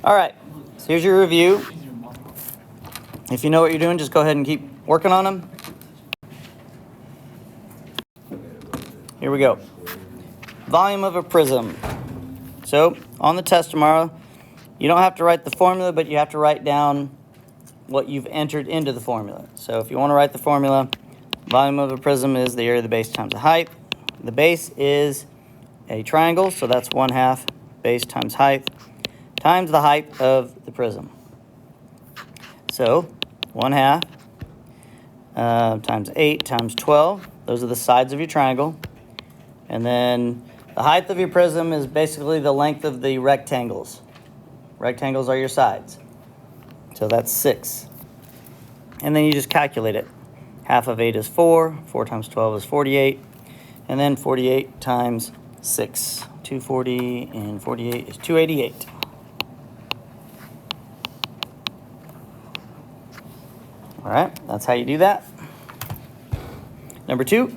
All right, so here's your review. If you know what you're doing, just go ahead and keep working on them. Here we go. Volume of a prism. So on the test tomorrow, you don't have to write the formula, but you have to write down what you've entered into the formula. So if you want to write the formula, volume of a prism is the area of the base times the height. The base is a triangle, so that's 1/2 base times height times the height of the prism. So 1/2 times 8 times 12. Those are the sides of your triangle. And then the height of your prism is basically the length of the rectangles. Rectangles are your sides. So that's 6. And then you just calculate it. 1/2 of 8 is 4. 4 times 12 is 48. And then 48 times 6. 240 and 48 is 288. All right, that's how you do that. Number 2.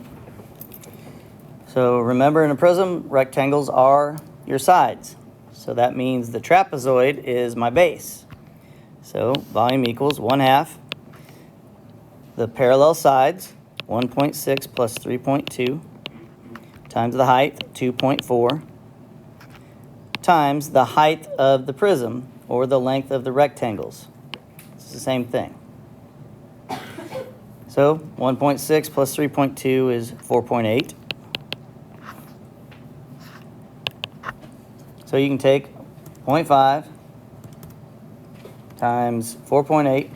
So remember, in a prism, rectangles are your sides. So that means the trapezoid is my base. So volume equals 1/2 the parallel sides, 1.6 plus 3.2, times the height, 2.4, times the height of the prism, or the length of the rectangles. It's the same thing. So 1.6 plus 3.2 is 4.8. So you can take 0.5 times 4.8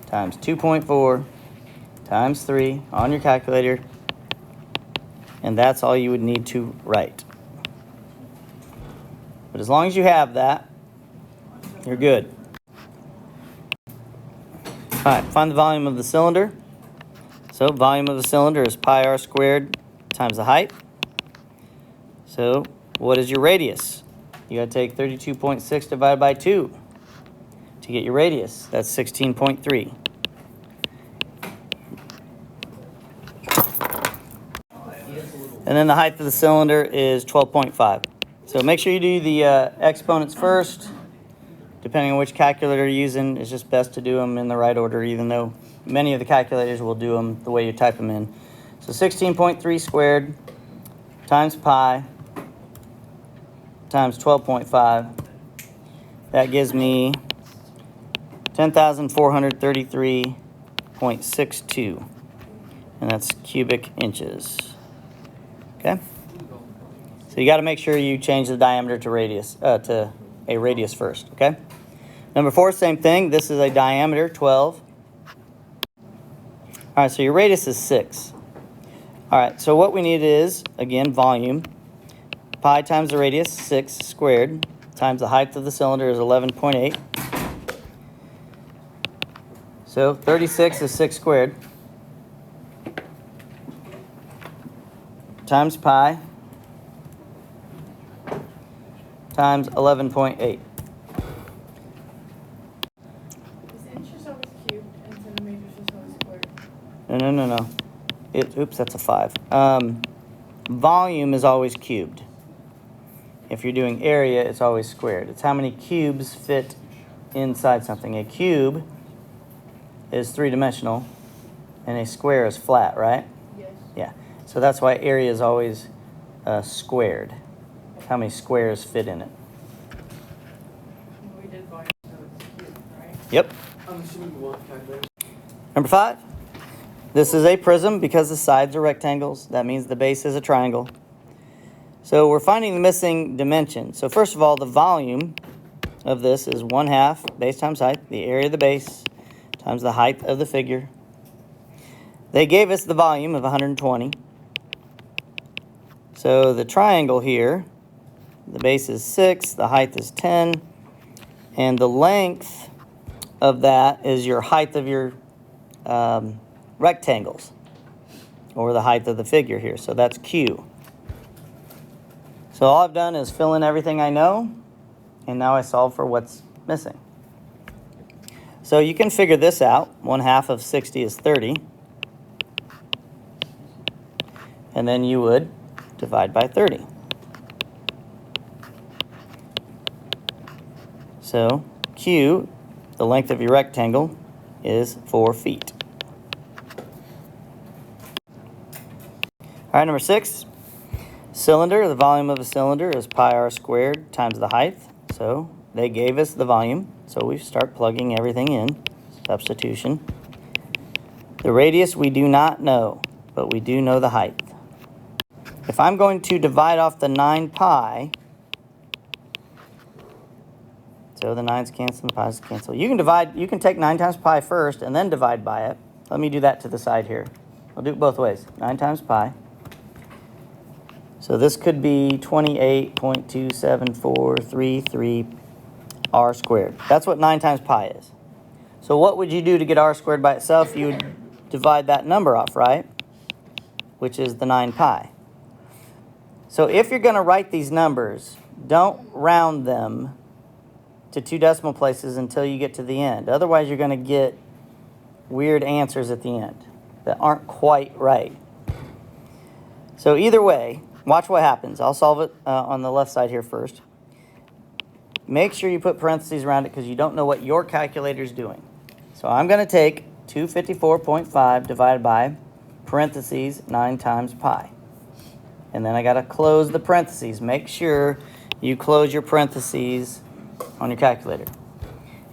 times 2.4 times 3 on your calculator, and that's all you would need to write. But as long as you have that, you're good. All right, find the volume of the cylinder. So volume of the cylinder is pi r squared times the height. So what is your radius? You got to take 32.6 divided by 2 to get your radius. That's 16.3. And then the height of the cylinder is 12.5. So make sure you do the exponents first. Depending on which calculator you're using, it's just best to do them in the right order, even though many of the calculators will do them the way you type them in. So 16.3 squared times pi times 12.5. That gives me 10,433.62. And that's cubic inches. Okay? So you got to make sure you change the diameter to a radius first, okay? Number 4, same thing. This is a diameter, 12. All right, so your radius is 6. All right, so what we need is, again, volume. Pi times the radius, 6 squared, times the height of the cylinder is 11.8. So 36 is 6 squared. Times pi times 11.8. Is inches always cubed and centimeters is always squared? No. Oops, that's a 5. Volume is always cubed. If you're doing area, it's always squared. It's how many cubes fit inside something. A cube is 3-dimensional, and a square is flat, right? Yes. Yeah. So that's why area is always squared. How many squares fit in it? We did volume, so it's cubed, right? Yep. I'm assuming you want calculator. Number 5. This is a prism because the sides are rectangles. That means the base is a triangle. So we're finding the missing dimension. So first of all, the volume of this is 1/2 base times height, the area of the base times the height of the figure. They gave us the volume of 120. So the triangle here, the base is 6, the height is 10, and the length of that is your height of your rectangles, or the height of the figure here. So that's Q. So all I've done is fill in everything I know, and now I solve for what's missing. So you can figure this out. 1/2 of 60 is 30. And then you would divide by 30. So Q, the length of your rectangle, is 4 feet. All right, number 6. Cylinder, the volume of a cylinder is pi r squared times the height. So they gave us the volume, so we start plugging everything in. Substitution. The radius we do not know, but we do know the height. If I'm going to divide off the 9 pi, so the 9's cancel, the pi's cancel. You can take 9 times pi first and then divide by it. Let me do that to the side here. I'll do it both ways. 9 times pi. So this could be 28.27433 r squared. That's what 9 times pi is. So what would you do to get r squared by itself? You would divide that number off, right? Which is the 9 pi. So if you're going to write these numbers, don't round them to 2 decimal places until you get to the end. Otherwise, you're going to get weird answers at the end that aren't quite right. So either way, watch what happens. I'll solve it on the left side here first. Make sure you put parentheses around it because you don't know what your calculator is doing. So I'm going to take 254.5 divided by parentheses 9 times pi. And then I got to close the parentheses. Make sure you close your parentheses on your calculator.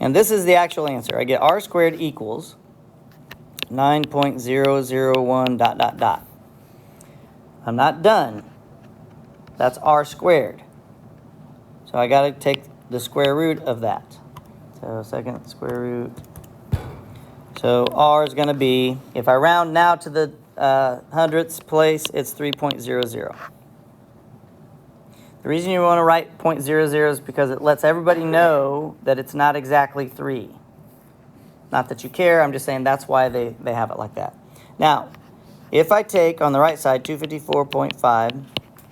And this is the actual answer. I get r squared equals 9.001 dot dot dot. I'm not done. That's r squared. So I got to take the square root of that. So second square root. So r is going to be, if I round now to the hundredths place, it's 3.00. The reason you want to write 0.00 is because it lets everybody know that it's not exactly 3. Not that you care, I'm just saying that's why they have it like that. Now, if I take on the right side 254.5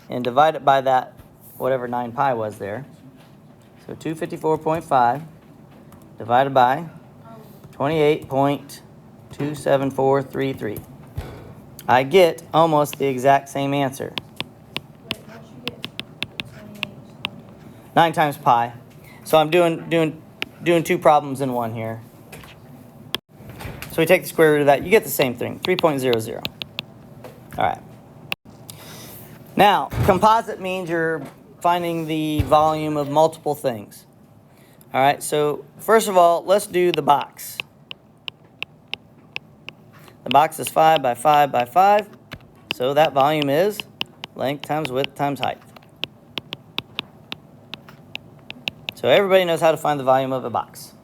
and divide it by that, whatever 9 pi was there, so 254.5 divided by 28.27433. I get almost the exact same answer. Wait, how'd you get 28? 9 times pi. So I'm doing 2 problems in one here. So we take the square root of that. You get the same thing, 3.00. All right. Now, composite means you're finding the volume of multiple things. All right, so first of all, let's do the box. The box is 5 by 5 by 5, so that volume is length times width times height. So everybody knows how to find the volume of a box.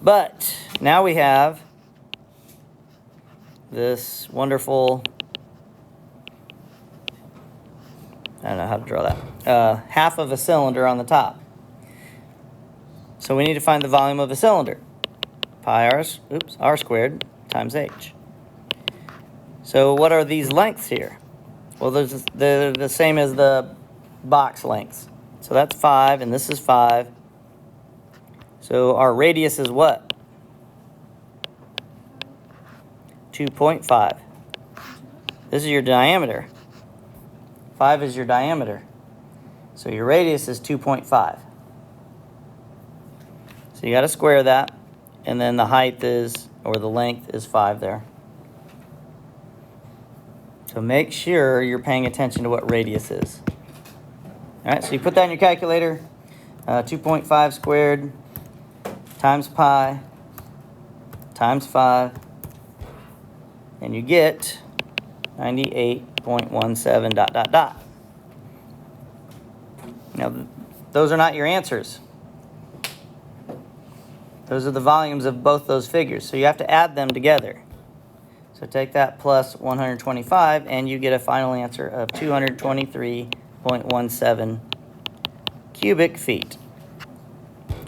But now we have this wonderful, I don't know how to draw that, half of a cylinder on the top. So we need to find the volume of a cylinder. Pi r squared times h. So what are these lengths here? Well, they're the same as the box lengths. So that's 5, and this is 5. So our radius is what? 2.5. This is your diameter. 5 is your diameter. So your radius is 2.5. So you got to square that, and then the height is, or the length is 5 there. So make sure you're paying attention to what radius is. All right, so you put that in your calculator. 2.5 squared times pi times 5, and you get 98.17 dot dot dot. Now, those are not your answers. Those are the volumes of both those figures, so you have to add them together. So take that plus 125, and you get a final answer of 223.17 cubic feet.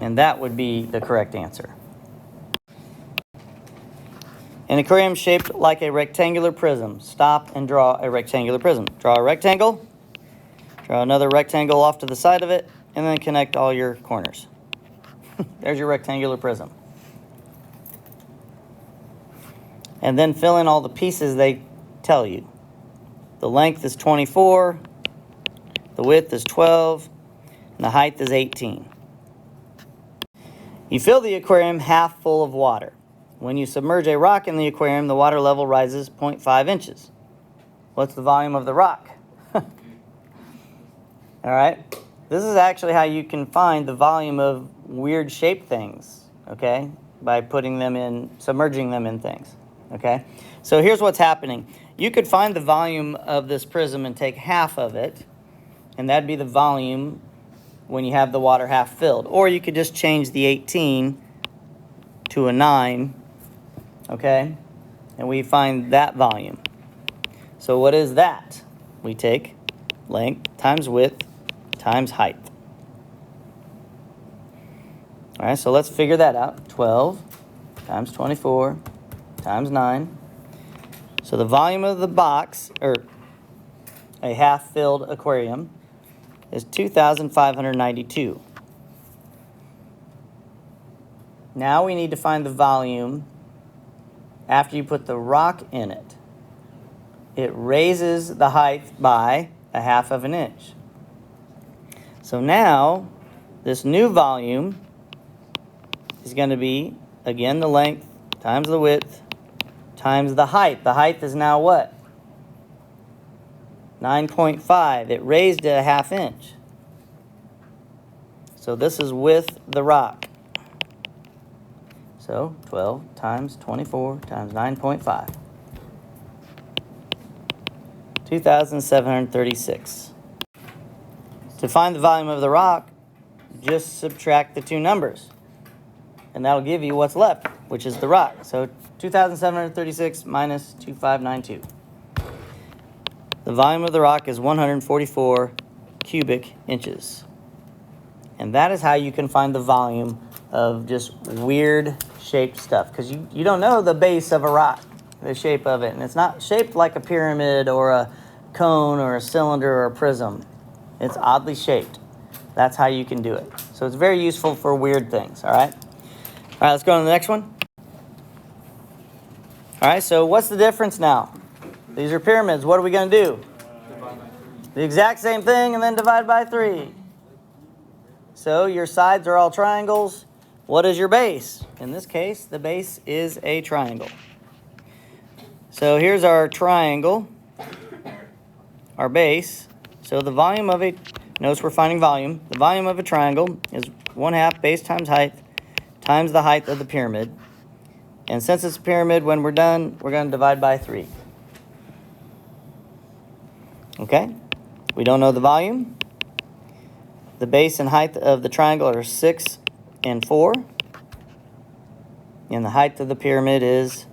And that would be the correct answer. An aquarium shaped like a rectangular prism. Stop and draw a rectangular prism. Draw a rectangle, draw another rectangle off to the side of it, and then connect all your corners. There's your rectangular prism. And then fill in all the pieces they tell you. The length is 24, the width is 12, and the height is 18. You fill the aquarium half full of water. When you submerge a rock in the aquarium, the water level rises 0.5 inches. What's the volume of the rock? All right. This is actually how you can find the volume of weird shaped things, okay? By putting them in, submerging them in things, okay? So here's what's happening. You could find the volume of this prism and take half of it, and that'd be the volume when you have the water half filled. Or you could just change the 18 to a 9, okay? And we find that volume. So what is that? We take length times width times height. All right, so let's figure that out. 12 times 24 times 9. So the volume of the box, or a half-filled aquarium, is 2,592. Now we need to find the volume after you put the rock in it. It raises the height by a half of an inch. So now, this new volume is going to be, again, the length times the width times the height. The height is now what? 9.5. It raised it a half inch. So this is with the rock. So 12 times 24 times 9.5. 2,736. To find the volume of the rock, just subtract the two numbers. And that'll give you what's left, which is the rock. So 2,736 minus 2,592. The volume of the rock is 144 cubic inches. And that is how you can find the volume of just weird shaped stuff. Because you don't know the base of a rock, the shape of it. And it's not shaped like a pyramid or a cone or a cylinder or a prism. It's oddly shaped. That's how you can do it. So it's very useful for weird things, all right? All right, let's go on to the next one. All right, so what's the difference now? These are pyramids. What are we going to do? The exact same thing and then divide by 3. So your sides are all triangles. What is your base? In this case, the base is a triangle. So here's our triangle, our base. So the volume of a, notice we're finding volume. The volume of a triangle is 1/2 base times height times the height of the pyramid. And since it's a pyramid, when we're done, we're going to divide by 3. Okay? We don't know the volume. The base and height of the triangle are 6 and 4. And the height of the pyramid is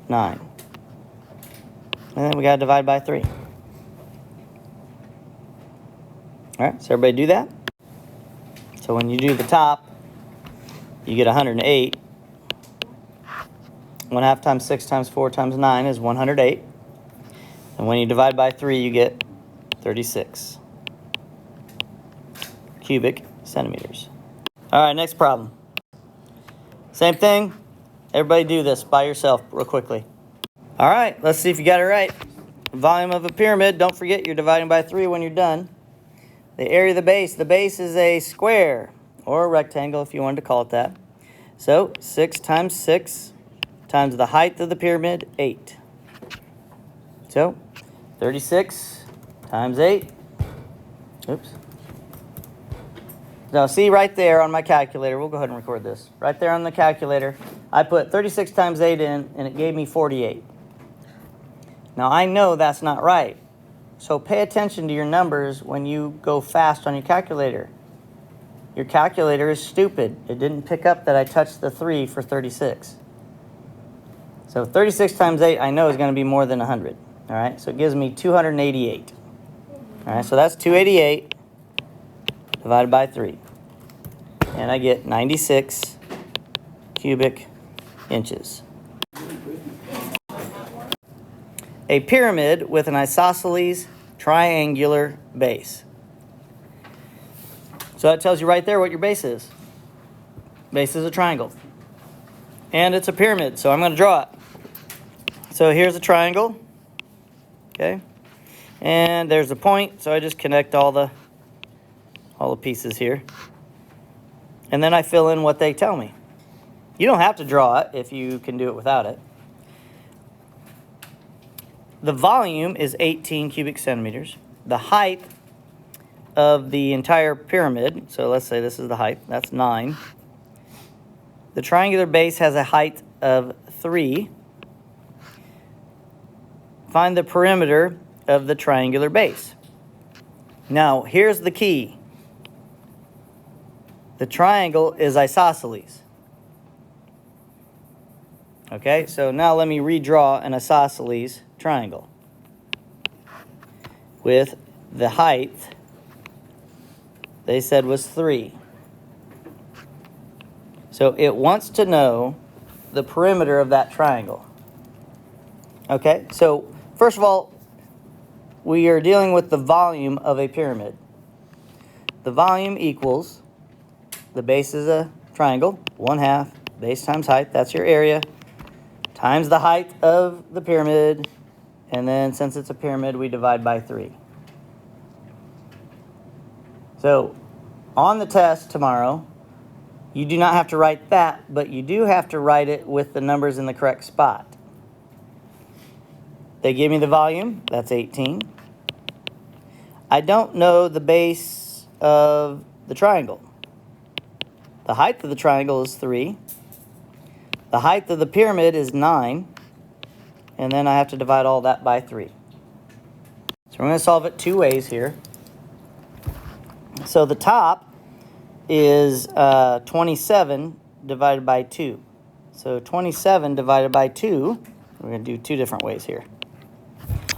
9. And then we got to divide by 3. All right, so everybody do that. So when you do the top, you get 108. 1/2 times 6 times 4 times 9 is 108. And when you divide by 3, you get 36 cubic centimeters. All right, next problem. Same thing. Everybody do this by yourself real quickly. All right, let's see if you got it right. Volume of a pyramid, don't forget you're dividing by 3 when you're done. The area of the base is a square or a rectangle if you wanted to call it that. So 6 times 6 times the height of the pyramid, 8. So 36 times 8. Oops. Now see right there on my calculator, we'll go ahead and record this. Right there on the calculator, I put 36 times 8 in and it gave me 48. Now I know that's not right. So pay attention to your numbers when you go fast on your calculator. Your calculator is stupid. It didn't pick up that I touched the 3 for 36. So 36 times 8 I know is going to be more than 100. All right, so it gives me 288. All right, so that's 288 divided by 3. And I get 96 cubic inches. A pyramid with an isosceles triangular base. So that tells you right there what your base is. Base is a triangle. And it's a pyramid, so I'm going to draw it. So here's a triangle. Okay. And there's a point, so I just connect all the pieces here. and then I fill in what they tell me. You don't have to draw it if you can do it without it. The volume is 18 cubic centimeters. The height of the entire pyramid, so let's say this is the height, that's 9. The triangular base has a height of 3. Find the perimeter of the triangular base. Now, here's the key. The triangle is isosceles. Okay, so now let me redraw an isosceles triangle with the height they said was 3. So it wants to know the perimeter of that triangle. Okay, so first of all, we are dealing with the volume of a pyramid. The volume equals, the base is a triangle, 1/2 base times height, that's your area, times the height of the pyramid, and then since it's a pyramid, we divide by 3. So on the test tomorrow, you do not have to write that, but you do have to write it with the numbers in the correct spot. They give me the volume, that's 18. I don't know the base of the triangle. The height of the triangle is 3. The height of the pyramid is 9. And then I have to divide all that by 3. So we're going to solve it 2 ways here. So the top is 27 divided by 2. So 27 divided by 2, we're going to do 2 different ways here.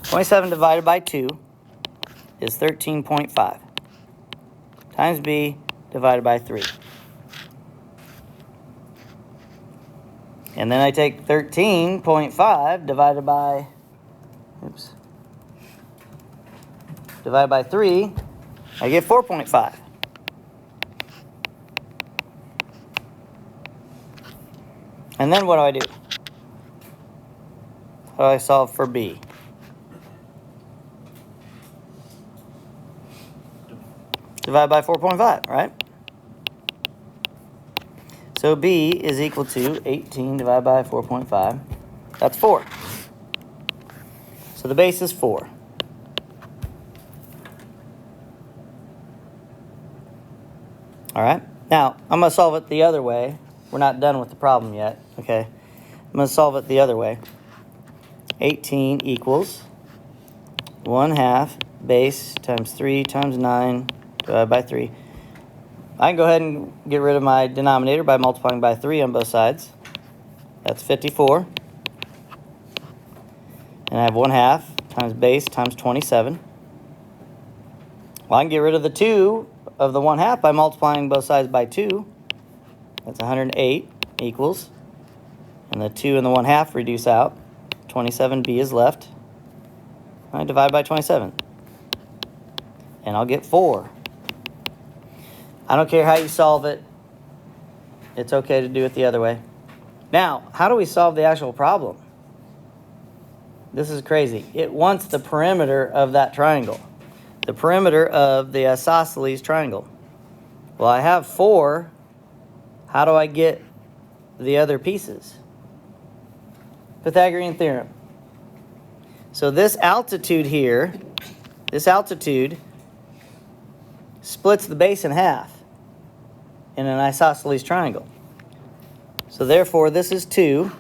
27 divided by 2 is 13.5 times b divided by 3. And then I take 13.5 divided by 3, I get 4.5. And then what do I do? How do I solve for b? Divide by 4.5, right? So b is equal to 18 divided by 4.5. That's 4. So the base is 4. All right. Now, I'm going to solve it the other way. We're not done with the problem yet, okay? I'm going to solve it the other way. 18 equals 1/2 base times 3 times 9 divided by 3. I can go ahead and get rid of my denominator by multiplying by 3 on both sides. That's 54. And I have 1/2 times base times 27. Well, I can get rid of the 2 of the 1/2 by multiplying both sides by 2. That's 108 equals, and the 2 and the 1/2 reduce out. 27b is left. I divide by 27, and I'll get 4. I don't care how you solve it. It's okay to do it the other way. Now, how do we solve the actual problem? This is crazy. It wants the perimeter of that triangle. The perimeter of the isosceles triangle. Well, I have 4. How do I get the other pieces? Pythagorean theorem. So this altitude here, this altitude splits the base in half in an isosceles triangle. So therefore, this is 2.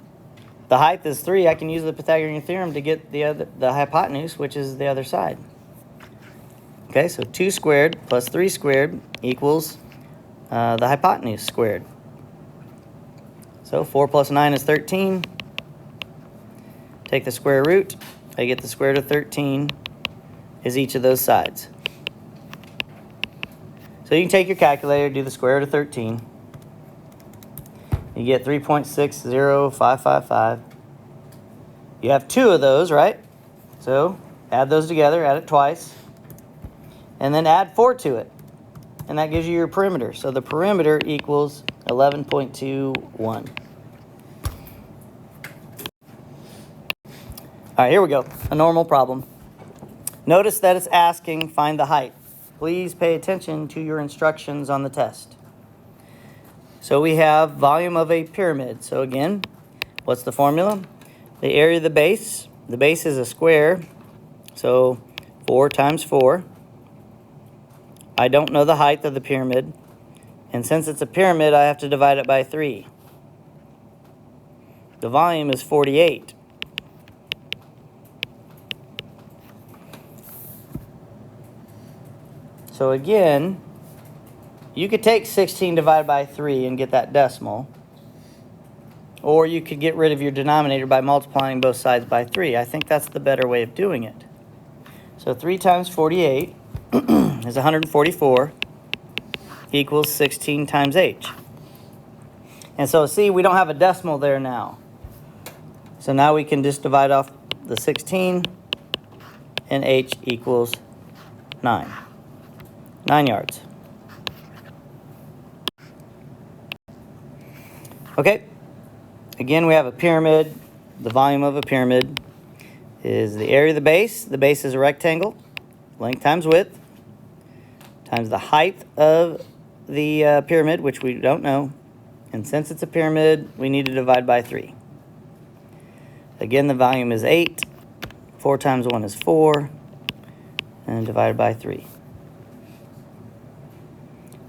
The height is 3. I can use the Pythagorean theorem to get the hypotenuse, which is the other side. Okay, so 2 squared plus 3 squared equals the hypotenuse squared. So 4 plus 9 is 13. Take the square root. I get the square root of 13 is each of those sides. So you can take your calculator, do the square root of 13. You get 3.60555. You have 2 of those, right? So add those together, add it twice. And then add 4 to it. And that gives you your perimeter. So the perimeter equals 11.21. All right, here we go. A normal problem. Notice that it's asking find the height. Please pay attention to your instructions on the test. So we have volume of a pyramid. So again, what's the formula? The area of the base is a square, so 4 times 4. I don't know the height of the pyramid, and since it's a pyramid, I have to divide it by 3. The volume is 48. So again, you could take 16 divided by 3 and get that decimal. Or you could get rid of your denominator by multiplying both sides by 3. I think that's the better way of doing it. So 3 times 48 is 144 equals 16 times h. And so see, we don't have a decimal there now. So now we can just divide off the 16, and h equals 9. 9 yards. Okay. Again, we have a pyramid. The volume of a pyramid is the area of the base. The base is a rectangle. Length times width times the height of the pyramid, which we don't know. And since it's a pyramid, we need to divide by 3. Again, the volume is 8. 4 times 1 is 4. And divided by 3.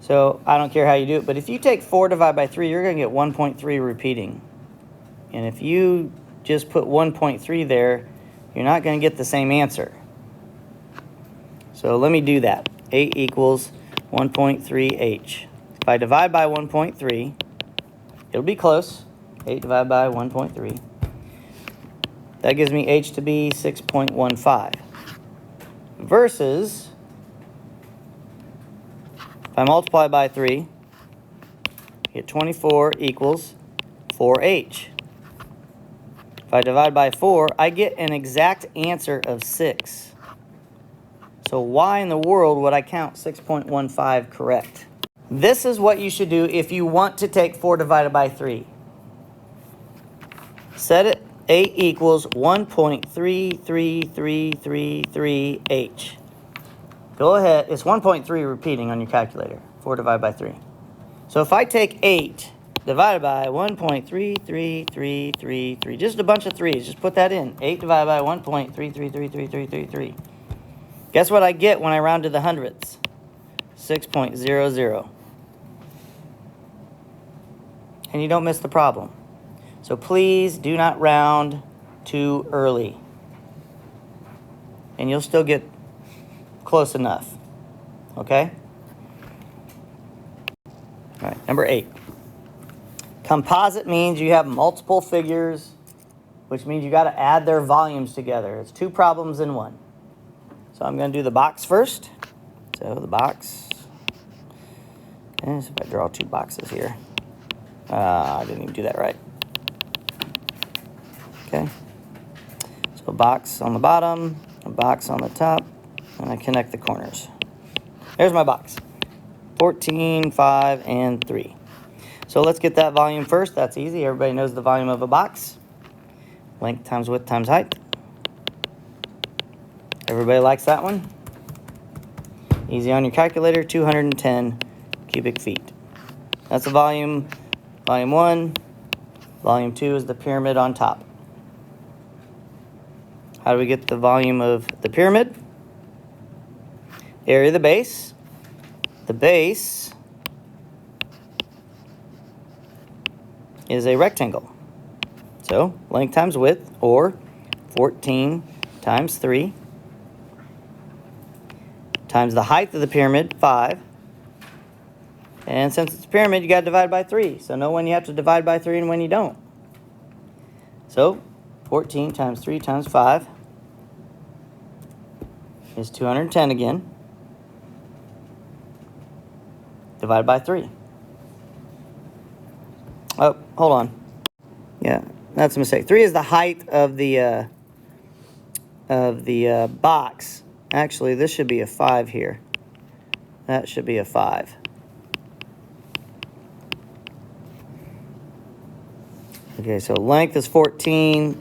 So I don't care how you do it, but if you take 4 divided by 3, you're going to get 1.3 repeating. And if you just put 1.3 there, you're not going to get the same answer. So let me do that. 8 equals 1.3h. If I divide by 1.3, it'll be close. 8 divided by 1.3. That gives me h to be 6.15. Versus, if I multiply by 3, I get 24 equals 4h. If I divide by 4, I get an exact answer of 6. So why in the world would I count 6.15 correct? This is what you should do if you want to take 4 divided by 3. Set it 8 equals 1.33333h. Go ahead. It's 1.3 repeating on your calculator. 4 divided by 3. So if I take 8 divided by 1.33333, just a bunch of 3's. Just put that in. 8 divided by 1.3333333. Guess what I get when I round to the hundredths? 6.00. And you don't miss the problem. So please do not round too early. And you'll still get close enough. Okay? All right, number 8. Composite means you have multiple figures, which means you got to add their volumes together. It's 2 problems in 1. So I'm going to do the box first. So the box. Okay, so if I draw 2 boxes here. I didn't even do that right. Okay. So a box on the bottom, a box on the top, and I connect the corners. There's my box. 14, 5, and 3. So let's get that volume first. That's easy. Everybody knows the volume of a box. Length times width times height. Everybody likes that one? Easy on your calculator, 210 cubic feet. That's the volume. Volume 1. Volume 2 is the pyramid on top. How do we get the volume of the pyramid? Area of the base. The base is a rectangle. So length times width, or 14 times 3, times the height of the pyramid, 5. And since it's a pyramid, you got to divide by 3. So know when you have to divide by 3 and when you don't. So 14 times 3 times 5 is 210 again. Divided by 3. Oh, hold on. Yeah, that's a mistake. 3 is the height of the box. Actually, this should be a 5 here. That should be a 5. Okay, so length is 14,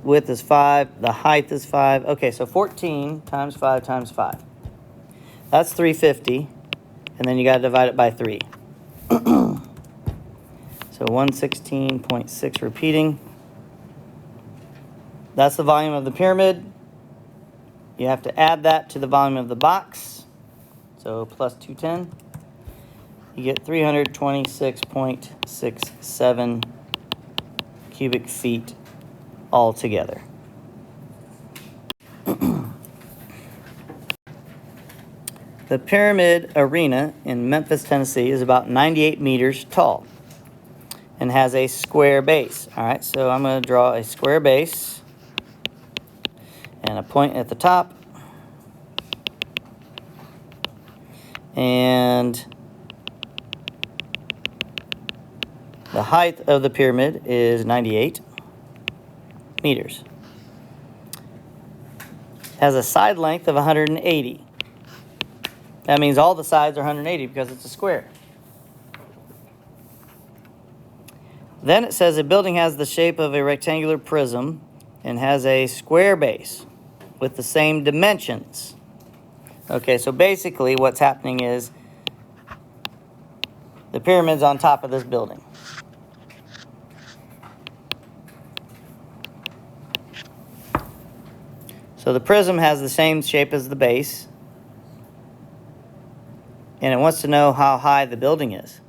width is 5, the height is 5. Okay, so 14 times 5 times 5. That's 350, and then you got to divide it by 3. So 116.6 repeating. That's the volume of the pyramid. You have to add that to the volume of the box. So plus 210. You get 326.67 cubic feet altogether. The Pyramid Arena in Memphis, Tennessee is about 98 meters tall and has a square base. All right, so I'm going to draw a square base and a point at the top. And the height of the pyramid is 98 meters. It has a side length of 180. That means all the sides are 180 because it's a square. Then it says a building has the shape of a rectangular prism and has a square base with the same dimensions. Okay, so basically what's happening is the pyramid's on top of this building. So the prism has the same shape as the base, and it wants to know how high the building is.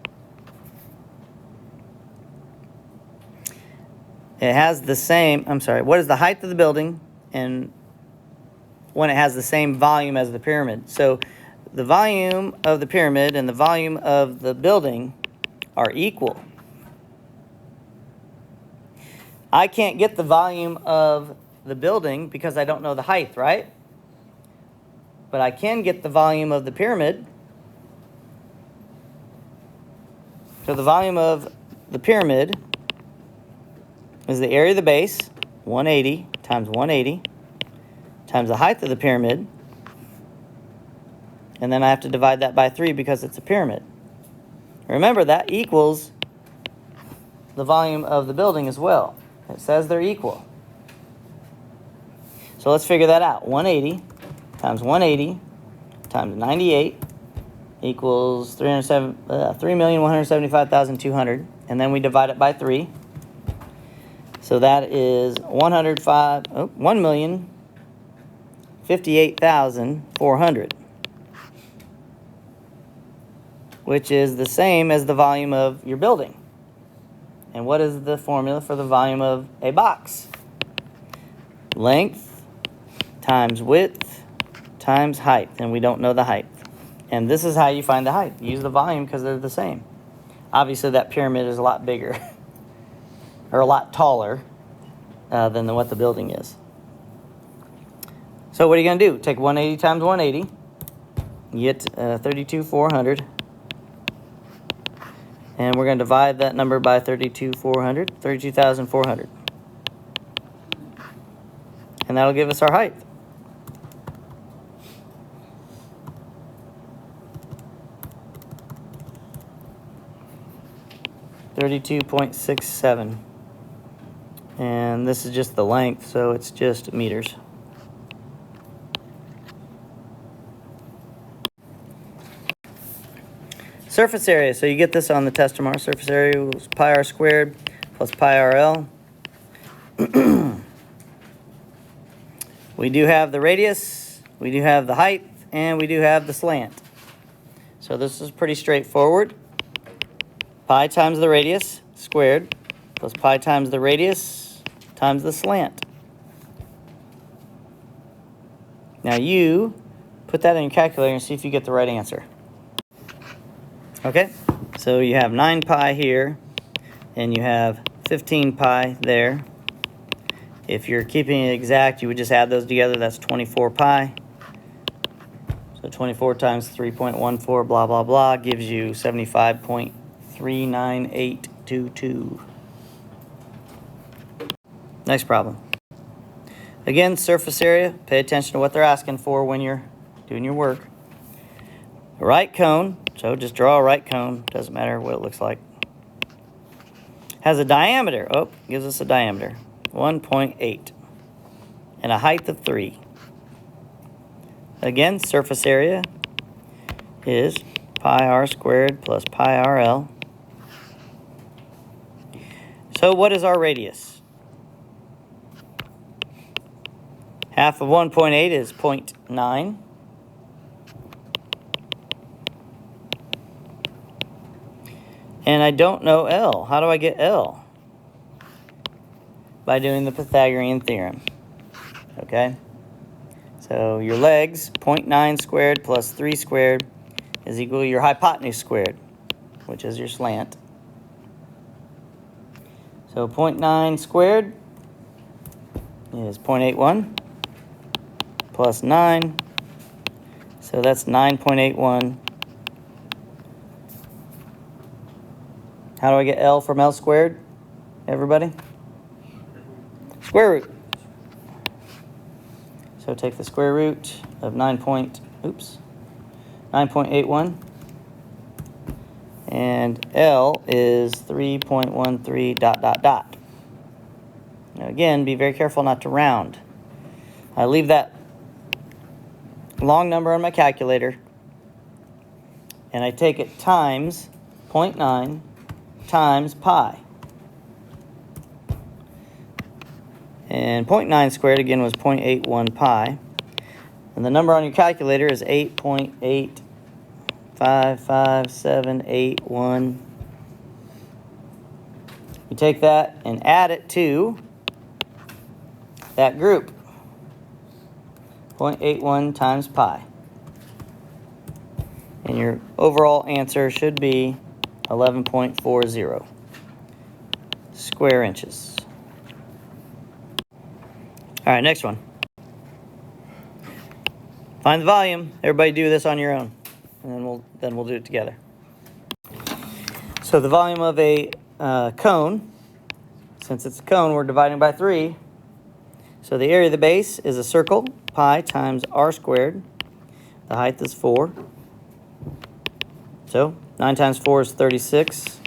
It has the same, what is the height of the building and when it has the same volume as the pyramid? So the volume of the pyramid and the volume of the building are equal. I can't get the volume of the building because I don't know the height, right? But I can get the volume of the pyramid. So the volume of the pyramid is the area of the base, 180 times 180, times the height of the pyramid, and then I have to divide that by 3 because it's a pyramid. Remember, that equals the volume of the building as well. It says they're equal. So let's figure that out. 180 times 180 times 98 equals 3,175,200, and then we divide it by 3. So that is 1,058,400, which is the same as the volume of your building. And what is the formula for the volume of a box? Length times width times height, and we don't know the height. And this is how you find the height. Use the volume because they're the same. Obviously, that pyramid is a lot bigger or a lot taller than what the building is. So what are you going to do? Take 180 times 180. You get 32,400. And we're going to divide that number by 32,400. And that'll give us our height. .67. And this is just the length, so it's just meters. Surface area, so you get this on the test tomorrow. Surface area was pi r squared plus pi rl. We do have the radius, we do have the height, and we do have the slant. So this is pretty straightforward. Pi times the radius squared plus pi times the radius times the slant. Now you put that in your calculator and see if you get the right answer. Okay, so you have 9 pi here, and you have 15 pi there. If you're keeping it exact, you would just add those together. That's 24 pi. So 24 times 3.14, blah, blah, blah, gives you 75.39822. Next problem. Again, surface area. Pay attention to what they're asking for when you're doing your work. A right cone, so just draw a right cone. Doesn't matter what it looks like. Has a diameter. Oh, gives us a diameter. 1.8. And a height of 3. Again, surface area is pi r squared plus pi rl. So what is our radius? Half of 1.8 is 0.9. And I don't know L. How do I get L? By doing the Pythagorean theorem. Okay? So your legs, 0.9 squared plus 3 squared is equal to your hypotenuse squared, which is your slant. So 0.9 squared is 0.81 plus 9. So that's 9.81. How do I get L from L squared, everybody? Square root. So take the square root of 9.81. And L is 3.13 dot dot dot. Now again, be very careful not to round. I leave that long number on my calculator, and I take it times 0.9 times pi. And 0.9 squared again was 0.81 pi. And the number on your calculator is 8.8555781. You take that and add it to that group. 0.81 times pi. And your overall answer should be 11.40 square inches. All right, next one. Find the volume. Everybody do this on your own, and then we'll do it together. So the volume of a cone, since it's a cone, we're dividing by 3. So the area of the base is a circle, pi times r squared. The height is 4. So 9 times 4 is 36.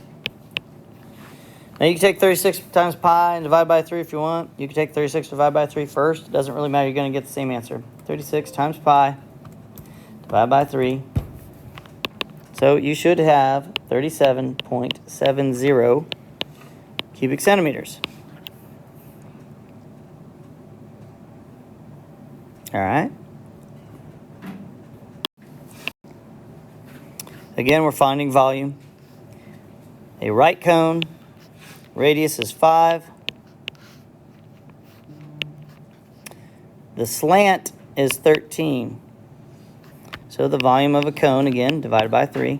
Now you can take 36 times pi and divide by 3 if you want. You can take 36 divided by 3 first. It doesn't really matter. You're going to get the same answer. 36 times pi divided by 3. So you should have 37.70 cubic centimeters. All right. Again, we're finding volume. A right cone, radius is 5. The slant is 13. So the volume of a cone, again, divided by 3.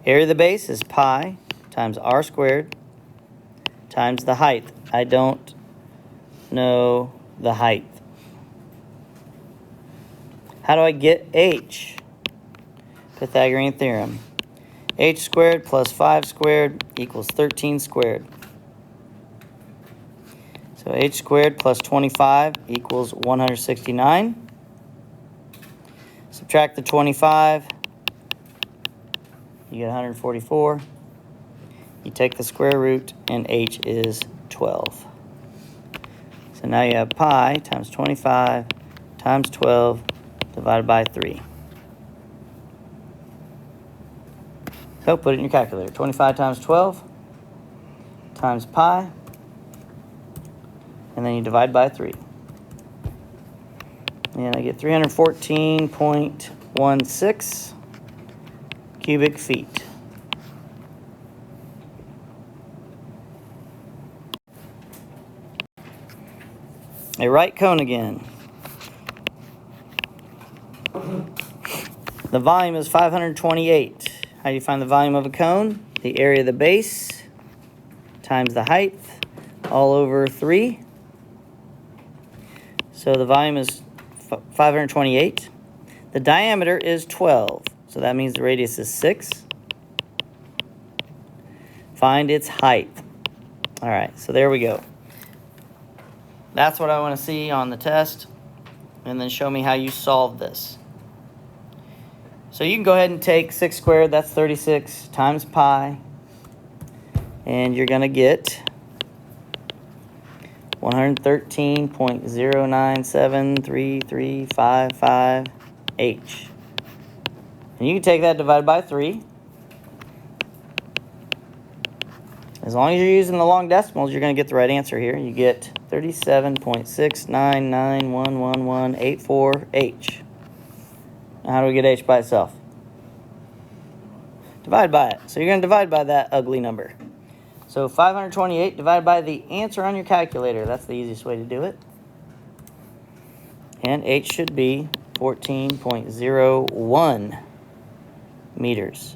Area of the base is pi times r squared times the height. I don't know the height. How do I get h? Pythagorean theorem. H squared plus 5 squared equals 13 squared. So h squared plus 25 equals 169. Subtract the 25. You get 144. You take the square root, and h is 12. So now you have pi times 25 times 12 divided by 3. So put it in your calculator. 25 times 12 times pi, and then you divide by 3. And I get 314.16 cubic feet. A right cone again. The volume is 528. How do you find the volume of a cone? The area of the base times the height all over 3. So the volume is 528. The diameter is 12. So that means the radius is 6. Find its height. All right, so there we go. That's what I want to see on the test. And then show me how you solve this. So you can go ahead and take 6 squared, that's 36, times pi. And you're going to get 113.0973355H. And you can take that divided by 3. As long as you're using the long decimals, you're going to get the right answer here. You get 37.6991184H. Now, how do we get H by itself? Divide by it. So you're going to divide by that ugly number. So 528 divided by the answer on your calculator. That's the easiest way to do it. And H should be 14.01 meters.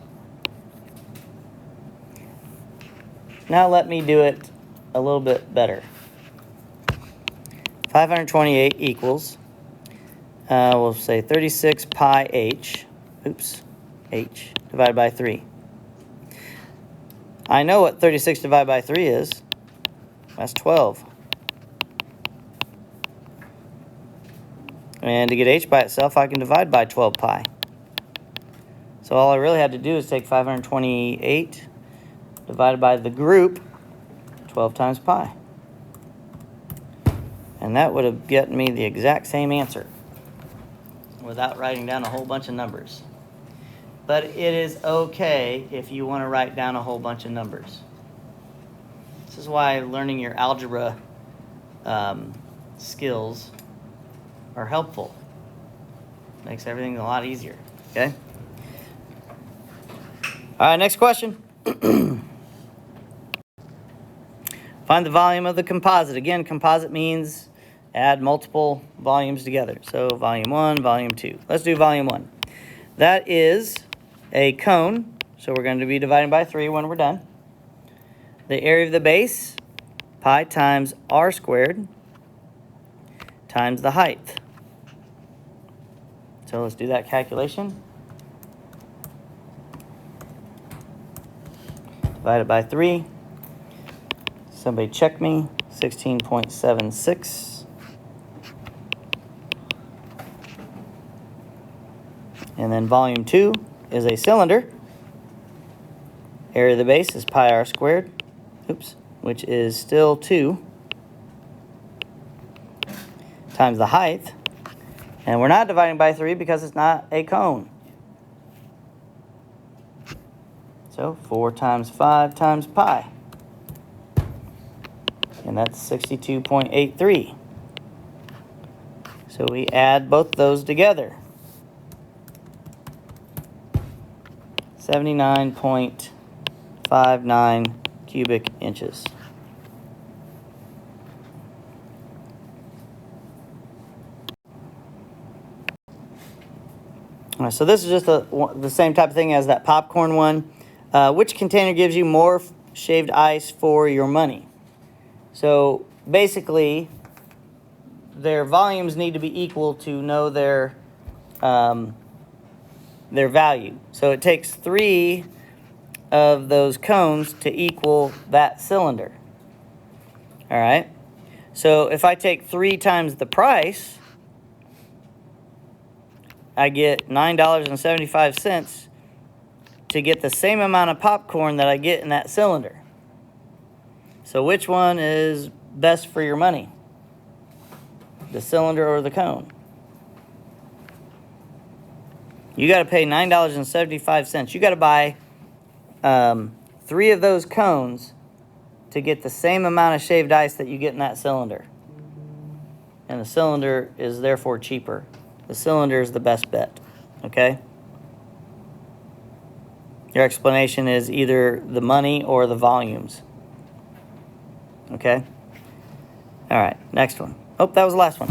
Now let me do it a little bit better. 528 equals, we'll say 36 pi h, h divided by 3. I know what 36 divided by 3 is. That's 12. And to get h by itself, I can divide by 12 pi. So all I really had to do is take 528 divided by the group, 12 times pi. And that would have gotten me the exact same answer without writing down a whole bunch of numbers. But it is okay if you want to write down a whole bunch of numbers. This is why learning your algebra skills are helpful. Makes everything a lot easier, okay? All right, next question. Find the volume of the composite. Again, composite means add multiple volumes together. So volume 1, volume 2. Let's do volume 1. That is a cone, so we're going to be dividing by 3 when we're done. The area of the base, pi times r squared, times the height. So let's do that calculation. Divided by 3. Somebody check me. 16.76. And then volume 2 is a cylinder. Area of the base is pi r squared, which is still 2, times the height. And we're not dividing by 3 because it's not a cone. So 4 times 5 times pi. And that's 62.83. So we add both those together. 79.59 cubic inches. All right, so this is just the same type of thing as that popcorn one. Which container gives you more shaved ice for your money? So basically, their volumes need to be equal to know their value. So it takes 3 of those cones to equal that cylinder. All right. So if I take 3 times the price, I get $9.75 to get the same amount of popcorn that I get in that cylinder. So which one is best for your money? The cylinder or the cone? You got to pay $9.75. You got to buy 3 of those cones to get the same amount of shaved ice that you get in that cylinder. And the cylinder is therefore cheaper. The cylinder is the best bet, okay? Your explanation is either the money or the volumes. Okay? All right, next one. Oh, that was the last one.